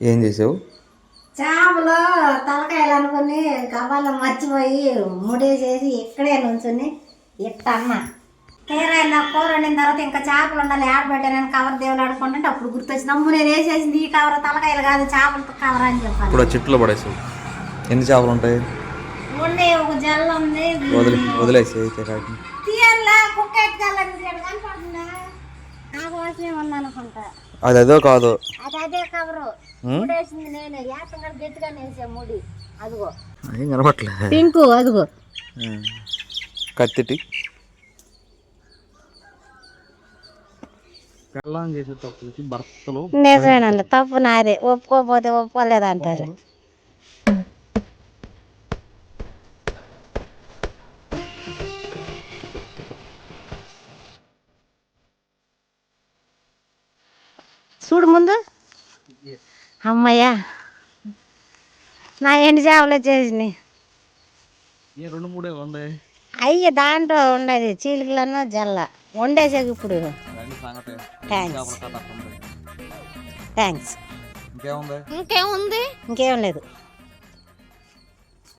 ఏం చేసావు? చేపలు తలకాయలు అనుకుని గవ్వాలో మర్చిపోయి ముడేసేసి ఇక్కడే నుంచుని ఇట్ట అన్న కేరాయిలో కూర వండిన తర్వాత ఇంకా చేపలు ఉండాలి ఆడబెట్టానని కవర్ దేవులు ఆడుకుంటుంటే అప్పుడు గుర్తొచ్చింది. అమ్ము నేను వేసేసింది ఈ కవర్ తలకాయలు కాదు చేపలతో కవర్ అని చెప్పాను. ఇప్పుడు చెట్టులో పడేసావు. ఎన్ని చేపలు ఉంటాయి? ఉండే ఒక జల్ల ఉంది వదిలేసి తీయాలా కుక్క ఎత్తుకెళ్ళని కనపడుతుందా నాకు వాసనే ఉందనుకుంటా. అది అదో కాదు అదే కవరు ముడేసింది నేనే ఏకంగా గట్టిగా వేసా ముడి. అదిగో ఏం కనపట్లే పింకు అదిగో కత్తిటి నిజమేనండి తప్పు నాదే ఒప్పుకోకపోతే ఒప్పుకోలేదంటారు. చూడు ముందు అమ్మయ్యా నా ఎండు చేపలు వచ్చేసినాయి. అయ్యి దాంట్లో ఉండేది చీలికలను జల్ల వండేసాక ఇప్పుడు. థ్యాంక్స్. ఇంకేం లేదు.